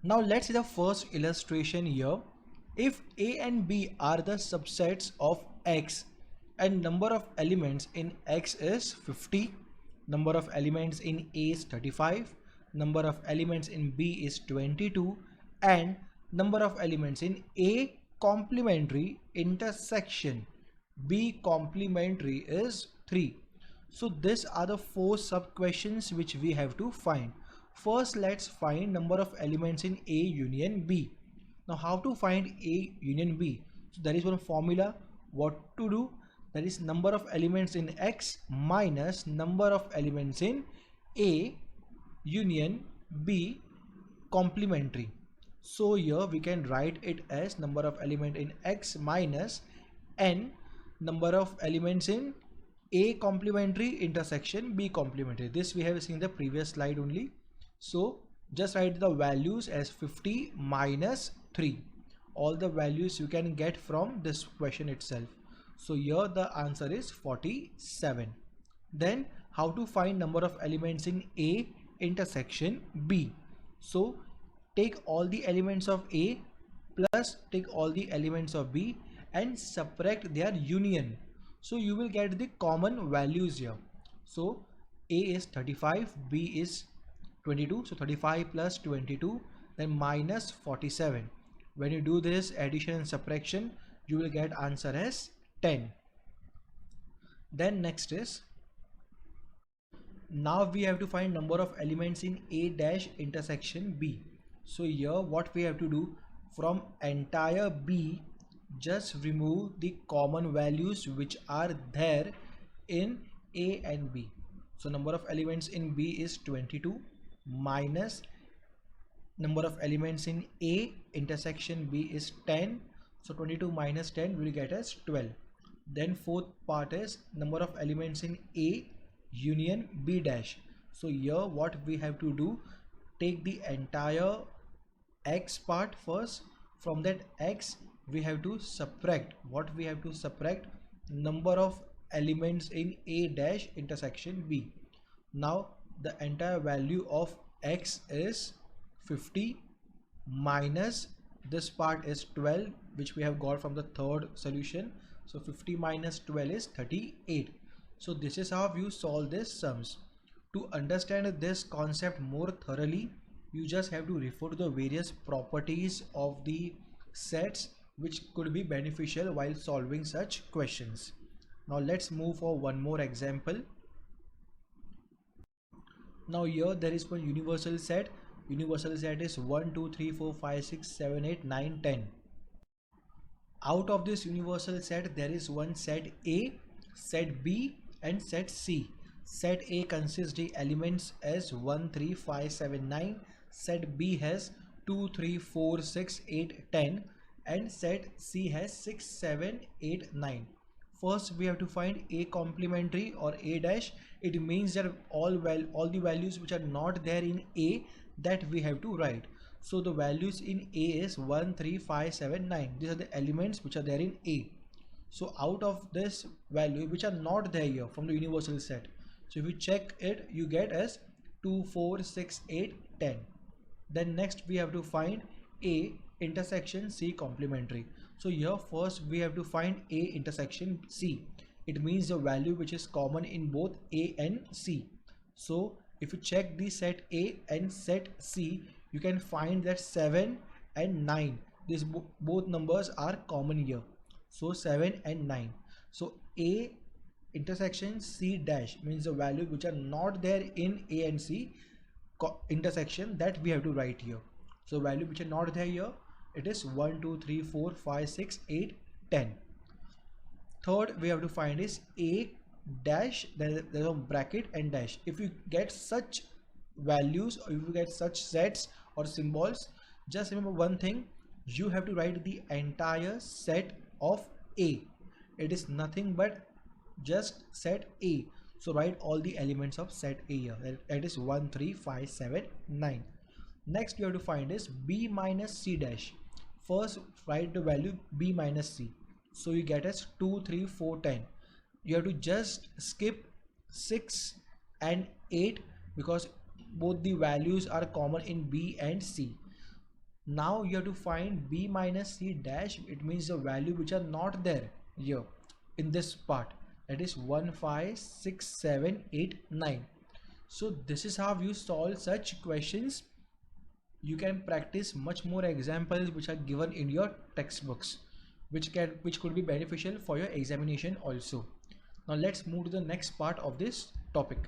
Now let's see the first illustration here. If A and B are the subsets of X and number of elements in X is 50, number of elements in A is 35, number of elements in B is 22, and number of elements in A complementary intersection B complementary is 3. So these are the four sub questions which we have to find. First, let's find number of elements in A union B. Now how to find A union B? So there is one formula what to do, that is number of elements in X minus number of elements in A union B complementary. So here we can write it as number of element in X minus n number of elements in A complementary intersection B complementary. This we have seen in the previous slide only. So just write the values as 50 minus 3. All the values you can get from this question itself. So here the answer is 47. Then how to find number of elements in A intersection B? So take all the elements of A plus take all the elements of B and subtract their union. So you will get the common values here. So A is 35, B is 22. So 35 plus 22 then minus 47. When you do this addition and subtraction, you will get answer as 10. Then next is, now we have to find number of elements in A dash intersection B. So here what we have to do, from entire B just remove the common values which are there in A and B. So number of elements in B is 22 minus number of elements in A intersection B is 10. So 22 minus 10 will get us 12. Then fourth part is number of elements in A union B dash. So here what we have to do, take the entire X part first. From that X we have to subtract, what we have to subtract, number of elements in A dash intersection B. Now the entire value of X is 50 minus this part is 12 which we have got from the third solution. So 50 minus 12 is 38. So this is how you solve these sums. To understand this concept more thoroughly, you just have to refer to the various properties of the sets which could be beneficial while solving such questions. Now let's move for one more example. Now here there is one universal set. Universal set is 1, 2, 3, 4, 5, 6, 7, 8, 9, 10. Out of this universal set there is one set A, set B and set C. Set A consists the elements as 1, 3, 5, 7, 9. Set B has 2, 3, 4, 6, 8, 10 and set C has 6, 7, 8, 9. First we have to find A complementary or A dash. It means that all the values which are not there in A, that we have to write. So the values in A is 1, 3, 5, 7, 9. These are the elements which are there in A. So out of this value which are not there here from the universal set, so if you check it, you get as 2, 4, 6, 8, 10. Then next we have to find A intersection C complementary. So here first we have to find A intersection C. It means the value which is common in both A and C. So if you check the set A and set C, you can find that 7 and 9, these both numbers are common here. So 7 and 9. So A intersection C dash means the value which are not there in A and C intersection, that we have to write here. So value which are not there here, it is 1, 2, 3, 4, 5, 6, 8, 10. Third we have to find is A dash, there's a bracket and dash. If you get such values or if you get such sets or symbols, just remember one thing, you have to write the entire set of A. It is nothing but just set A. So write all the elements of set A here. That is 1, 3, 5, 7, 9. Next you have to find is B minus C dash. First write the value B minus C. So you get as 2, 3, 4, 10. You have to just skip 6 and 8 because both the values are common in B and C. Now you have to find b minus c dash. It means the value which are not there here in this part, that is 1 5 6 7 8 9. So this is how you solve such questions. You can practice much more examples which are given in your textbooks, which could be beneficial for your examination also. Now let's move to the next part of this topic.